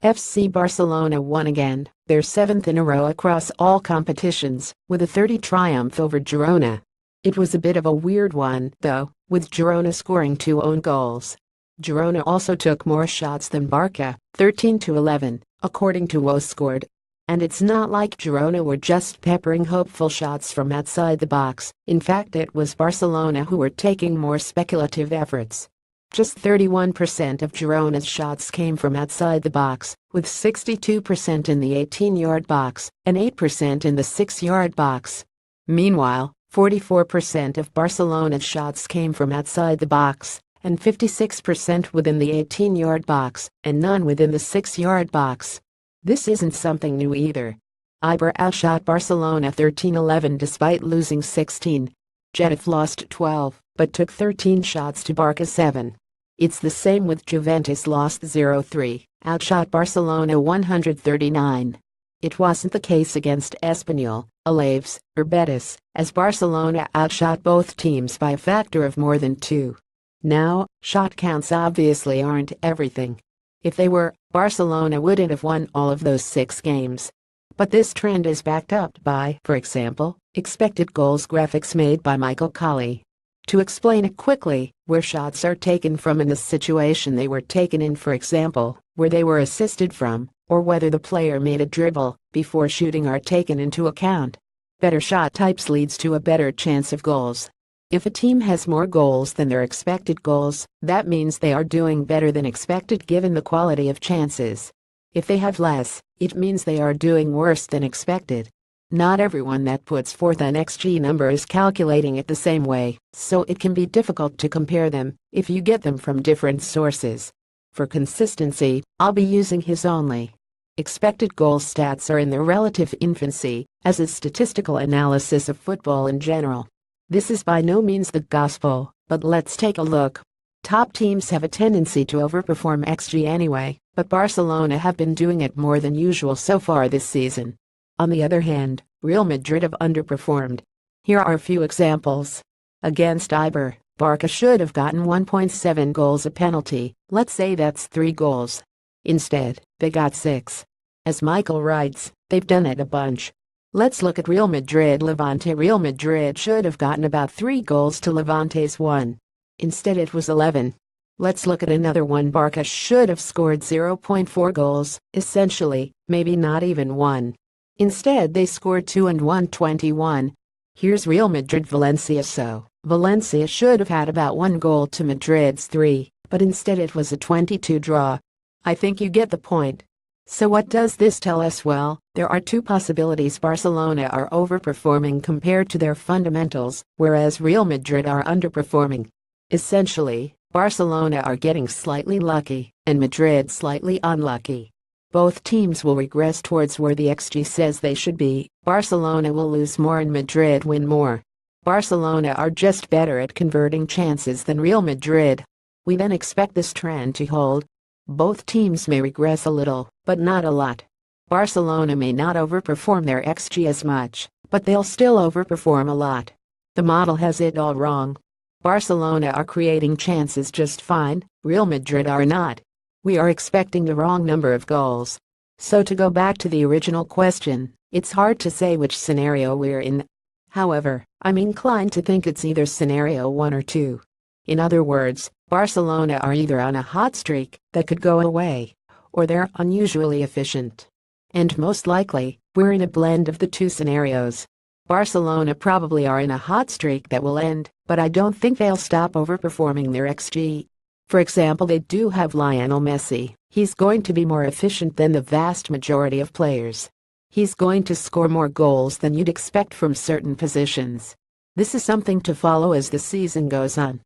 FC Barcelona won again, their seventh in a row across all competitions, with a 30 triumph over Girona. It was a bit of a weird one, though, with Girona scoring 2 own goals. Girona also took more shots than Barça, 13-11, according to WhoScored. And it's not like Girona were just peppering hopeful shots from outside the box. In fact, it was Barcelona who were taking more speculative efforts. Just 31% of Girona's shots came from outside the box, with 62% in the 18-yard box and 8% in the 6-yard box. Meanwhile, 44% of Barcelona's shots came from outside the box, and 56% within the 18-yard box, and none within the 6-yard box. This isn't something new either. Eibar outshot Barcelona 13-11 despite losing 16. Getafe lost 12, but took 13 shots to Barça 7. It's the same with Juventus lost 0-3, outshot Barcelona 139. It wasn't the case against Espanyol, Alaves, or Betis, as Barcelona outshot both teams by a factor of more than 2. Now, shot counts obviously aren't everything. If they were, Barcelona wouldn't have won all of those 6 games. But this trend is backed up by, for example, expected goals graphics made by Michael Colley. To explain it quickly, where shots are taken from in the situation they were taken in, for example, where they were assisted from, or whether the player made a dribble before shooting are taken into account. Better shot types leads to a better chance of goals. If a team has more goals than their expected goals, that means they are doing better than expected given the quality of chances. If they have less, it means they are doing worse than expected. Not everyone that puts forth an XG number is calculating it the same way, so it can be difficult to compare them if you get them from different sources. For consistency, I'll be using his only. Expected goal stats are in their relative infancy, as is statistical analysis of football in general. This is by no means the gospel, but let's take a look. Top teams have a tendency to overperform XG anyway, but Barcelona have been doing it more than usual so far this season. On the other hand, Real Madrid have underperformed. Here are a few examples. Against Eibar, Barça should have gotten 1.7 goals a penalty, let's say that's 3 goals. Instead, they got 6. As Michael writes, they've done it a bunch. Let's look at Real Madrid-Levante. Real Madrid should have gotten about 3 goals to Levante's 1. Instead it was 11. Let's look at another one. Barça should have scored 0.4 goals, essentially, maybe not even 1. Instead they scored 2 and 121. Here's Real Madrid-Valencia. So, Valencia should have had about 1 goal to Madrid's 3, but instead it was a 22 draw. I think you get the point. So what does this tell us? Well, there are 2 possibilities. Barcelona are overperforming compared to their fundamentals, whereas Real Madrid are underperforming. Essentially, Barcelona are getting slightly lucky, and Madrid slightly unlucky. Both teams will regress towards where the XG says they should be. Barcelona will lose more and Madrid win more. Barcelona are just better at converting chances than Real Madrid. We then expect this trend to hold. Both teams may regress a little, but not a lot. Barcelona may not overperform their XG as much, but they'll still overperform a lot. The model has it all wrong. Barcelona are creating chances just fine, Real Madrid are not. We are expecting the wrong number of goals. So to go back to the original question, it's hard to say which scenario we're in. However, I'm inclined to think it's either scenario 1 or 2. In other words, Barcelona are either on a hot streak that could go away, or they're unusually efficient. And most likely, we're in a blend of the 2 scenarios. Barcelona probably are in a hot streak that will end, but I don't think they'll stop overperforming their XG. For example, they do have Lionel Messi. He's going to be more efficient than the vast majority of players. He's going to score more goals than you'd expect from certain positions. This is something to follow as the season goes on.